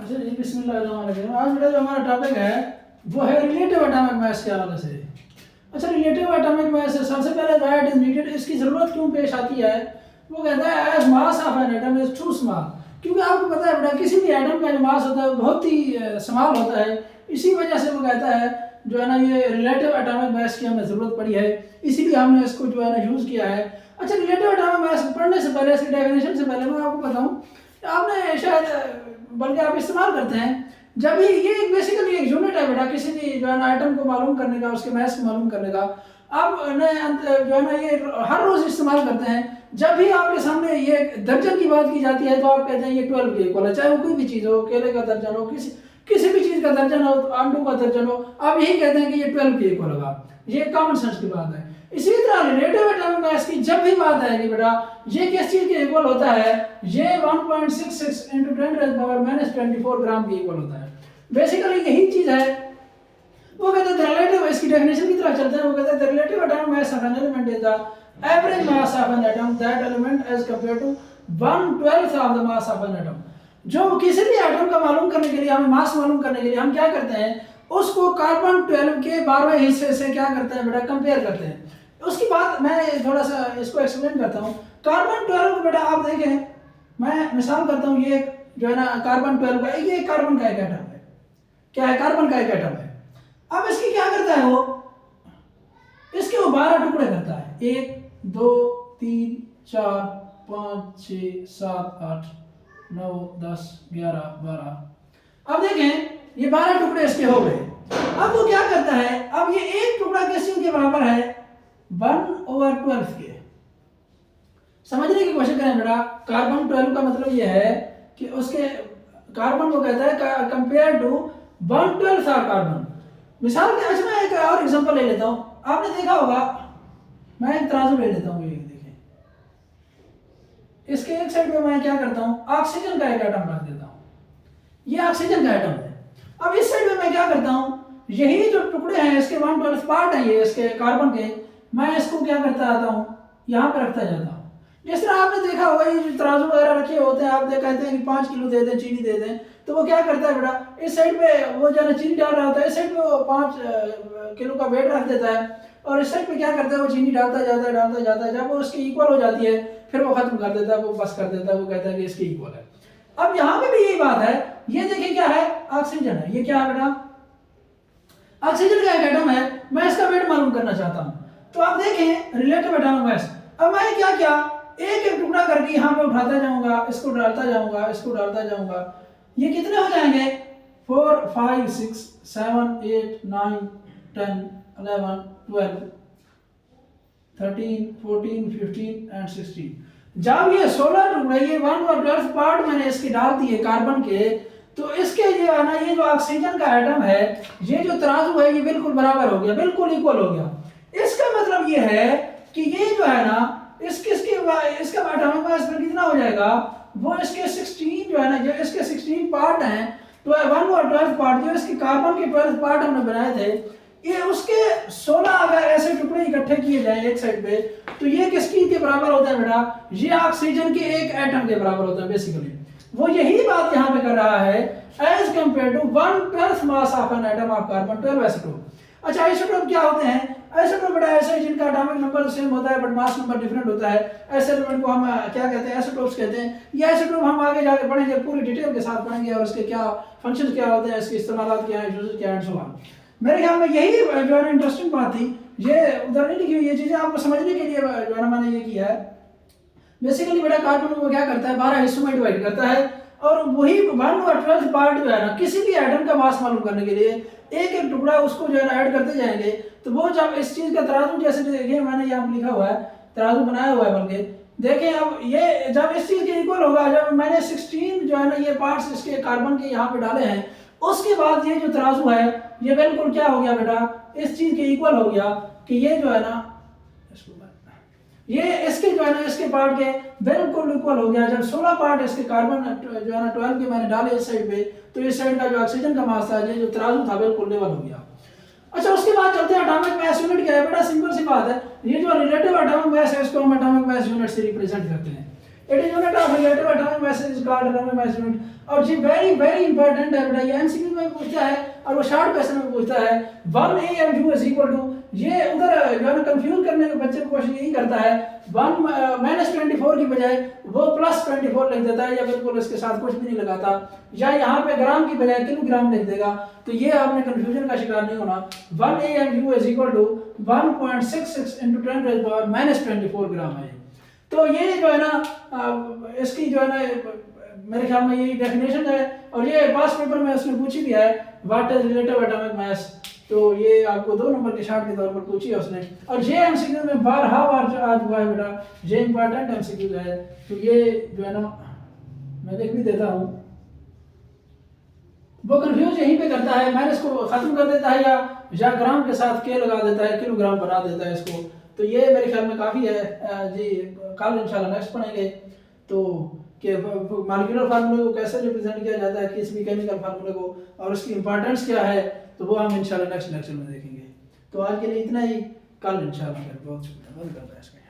अच्छा जी, बिस्मिल्लाहिर्रहमानिर्रहीम। आज बेटा जो हमारा टॉपिक है वो है रिलेटिव एटॉमिक मास के हवाले से। अच्छा, रिलेटिव एटॉमिक मास से सबसे पहले व्हाई इट इज नीडेड, इसकी ज़रूरत क्यों पेश आती है? वो कहता है as mass of an atom is too small. क्योंकि आपको पता है बेटा किसी भी एटम का जो मास होता है वो बहुत ही स्मॉल होता है। इसी वजह से वो कहता है जो है ना ये रिलेटिव एटॉमिक मास की हमें ज़रूरत पड़ी है, इसीलिए हमने इसको जो है ना यूज़ किया है। अच्छा, रिलेटिव एटॉमिक मास पढ़ने से पहले, इसकी डेफिनेशन से पहले मैं आपको बताऊं, आपने शायद बल्कि आप इस्तेमाल करते हैं जब भी ये बेसिकली एक यूनिट है बेटा किसी भी जो है ना आइटम को मालूम करने का, उसके मास को मालूम करने का। आप जो है ना ये हर रोज इस्तेमाल करते हैं। जब भी आपके सामने ये दर्जन की बात की जाती है तो आप कहते हैं ये 12 के इक्वल है, चाहे वो कोई भी चीज़ हो, केले का दर्जन हो, किसी भी चीज़ का दर्जन हो, आंडू का दर्जन हो, आप यही कहते हैं कि ये 12 के इक्वल होगा। ये कॉमन सेंस की बात है। इसी तरह रिलेटिव एटॉमिक मास की जब भी बात आएगी बेटा, ये किस चीज के इक्वल होता है? ये 1.66 × 10⁻⁻24 ग्राम के इक्वल होता है। बेसिकली यही चीज है। वो कहते हैं रिलेटिव, इसकी डेफिनेशन की तरफ चलते हैं। वो कहते हैं relative atomic mass of an element is the average mass of an atom that element as compare to 1/12 of the mass of an atom. जो किसी भी एटम का मालूम करने के लिए, हमें मास मालूम करने के लिए हम क्या करते हैं, उसको कार्बन 12 के 12वें हिस्से से क्या करते हैं बेटा, कंपेयर करते हैं। उसकी बात मैं थोड़ा सा इसको एक्सप्लेन करता हूँ। कार्बन 12 को बेटा आप देखें, मैं मिसाल करता हूँ, ये जो है ना कार्बन 12 का, ये कार्बन का एक एटम है। क्या है? कार्बन का एक एटम है। अब इसकी क्या करता है वो, इसके वो 12 टुकड़े करता है। 1 2 3 4 5 6 7 8 9 10 11 12। अब देखें ये 12 टुकड़े इसके हो गए। अब वो क्या करता है, अब ये एक टुकड़ा किस चीज के बराबर है? 1/12 के। समझने की कोशिश करें बेटा, कार्बन 12 का मतलब ये है कि उसके कार्बन को कहता है कंपेयर टू 1/12 ऑफ कार्बन। मिसाल के, अच्छा मैं एक और एग्जांपल ले लेता हूं। आपने देखा होगा, मैं एक तराजू ले लेता हूं, ये देखें, इसके एक साइड पे मैं क्या करता हूं, ऑक्सीजन का एक एटम रख देता हूं। ये ऑक्सीजन का एटम है। अब इस साइड पे मैं क्या करता हूं, यही जो टुकड़े हैं इसके 1/12 पार्ट हैं ये इसके कार्बन के, मैं इसको क्या करता आता हूं, यहां पे रखता जाता हूं। जिस तरह आपने देखा होगा ये जो तराजू वगैरह रखे होते हैं, आप कहते हैं कि 5 किलो दे दें, चीनी दे दें, तो वो क्या करता है बेटा, इस साइड पे वो जो है चीनी डाल रहा होता है, इस साइड पे वो 5 किलो का वेट रख देता है, और इस साइड पे क्या करता है वो चीनी डालता जाता है। जब वो उसकी इक्वल हो जाती है फिर वो खत्म कर देता है, वो बस कर देता है, वो कहता है कि इसकी इक्वल है। अब यहाँ पे भी यही बात है। ये देखिए क्या है, ऑक्सीजन है। ये क्या है बेटा, ऑक्सीजन का एक एटम है। मैं इसका वेट मालूम करना चाहता हूं, तो आप देखें रिलेटिव एटॉमिक मास। अब मैं क्या किया, एक एक टुकड़ा करके यहां पे उठाता जाऊंगा, इसको डालता जाऊंगा, इसको डालता जाऊंगा। ये कितने हो जाएंगे? 4 5 6 7 8 9 10 11 12 13 14 15 एंड 16। जब ये 16 टुकड़े, ये 1/12 पार्ट मैंने इसके डाल दिए कार्बन के, तो इसके ये है ना, ये जो ऑक्सीजन का एटम है, ये जो तराजू है, ये बिल्कुल बराबर हो गया, बिल्कुल इक्वल हो गया। इसका मतलब ये है कि ये जो है ना, इसका एटॉमिक मास फिर कितना हो जाएगा, वो इसके 16 जो है ना, जो इसके 16 पार्ट हैं, तो 1/12 पार्ट जो इसके कार्बन के 12 पार्ट हमने बनाए थे, ये उसके 16 अगर ऐसे टुकड़े इकट्ठे किए जाए एक साइड पे, तो ये किसकी के बराबर होता है बेटा? ये ऑक्सीजन के एक एटम के बराबर होता है। बेसिकली वो यही बात यहाँ पे कर रहा है, as compare to 1/12 mass of an atom of carbon 12 isotope. अच्छा, आइसोटोप क्या होते हैं? आइसोटोप बेटा ऐसे जिनका एटॉमिक नंबर सेम होता है बट मास नंबर डिफरेंट होता है, ऐसे एलिमेंट को हम क्या कहते हैं? आइसोटोप्स कहते हैं। ये आइसोटोप हम आगे जाके पढ़ेंगे, पूरी डिटेल के साथ पढ़ेंगे, और इसके क्या फंक्शन क्या होते हैं, इसके इस्तेमाल क्या है, यूजेस क्या है, एंड सो ऑन। मेरे ख्याल में यही जो है इंटरेस्टिंग बात थी। ये उधर नहीं लिखी हुई, ये चीजें आपको समझने के लिए जो है ना मैंने ये किया है। बेसिकली बेटा कार्बन को क्या करता है, 12 हिस्सों में डिवाइड करता है, और वही 1/12 पार्ट जो है ना, किसी भी एटम का मास मालूम करने के लिए एक एक टुकड़ा उसको जो है ना ऐड करते जाएंगे। तो वो जब इस चीज का तराजू, जैसे देखिए मैंने यहाँ पे लिखा हुआ है, तराजू बनाया हुआ है बल्कि, देखें अब ये जब इस चीज के इक्वल होगा, जब मैंने 16 जो है ना ये पार्ट्स इसके कार्बन के यहाँ पे डाले हैं, उसके बाद ये जो तराजू है ये बिल्कुल क्या हो गया बेटा, इस चीज के इक्वल हो गया कि ये जो है ना, ये इसके जो है ना, इसके पार्ट के बिल्कुल इक्वल हो गया। जब 16 पार्ट इसके कार्बन जो है ना 12 के मैंने डाले इस साइड पे, तो इस साइड का जो ऑक्सीजन का मास था, ये जो तराजू था, बिल्कुल लेवल हो गया। अच्छा, उसके बाद चलते हैं एटॉमिक मास यूनिट क्या है बेटा? सिंपल सी बात है, ये जो रिलेटिव एटॉमिक मास है इसको हम एटॉमिक मास यूनिट से रिप्रेजेंट करते हैं। It is unit of relative atomic mass is called atomic mass unit. और जी वेरी वेरी इंपॉर्टेंट है बेटा, ये एमसीक्यू में पूछता है और वो शॉर्ट क्वेश्चन में पूछता है 1 AMU इज इक्वल टू, ये उधर जो है ना कंफ्यूज करने के बच्चे को कोशिश यही करता है 1 -24 की बजाय वो +24 लिख देता है, या बिल्कुल इसके साथ कुछ भी नहीं लगाता, या यहाँ पे ग्राम की बजाय किलोग्राम लिख देगा। तो ये आपने कंफ्यूजन का शिकार नहीं होना। 1 AMU इज इक्वल टू 1.66 × 10⁻24 ग्राम है। तो ये जो है ना इसकी जो है ना मेरे ख्याल में यही डेफिनेशन है, और ये पास पेपर में उसने पूछी भी है व्हाट इज रिलेटिव एटॉमिक मास। तो ये आपको 2 नंबर के शॉर्ट के तौर पर पूछी है उसने, और ये एमसीक्यू में बार आज हुआ है बेटा, ये इंपॉर्टेंट एमसीक्यू है। तो ये जो है ना मैं लिख भी देता हूँ, वो कंफ्यूज यहीं पे करता है, मैंने इसको खत्म कर देता है या ग्राम के साथ के लगा देता है, किलोग्राम बना देता है इसको। तो ये मेरे ख्याल में काफ़ी है जी, कल इंशाल्लाह नेक्स्ट पढ़ेंगे तो कि मॉलिक्यूलर फार्मूले को कैसे रिप्रेजेंट किया जाता है, किसी भी केमिकल फार्मूले को, और उसकी इंपॉर्टेंस क्या है, तो वो हम इंशाल्लाह नेक्स्ट लेक्चर में देखेंगे। तो आज के लिए इतना ही, कल इंशाल्लाह फिर बहुत शुक्रिया, बंद करते हैं इसमें।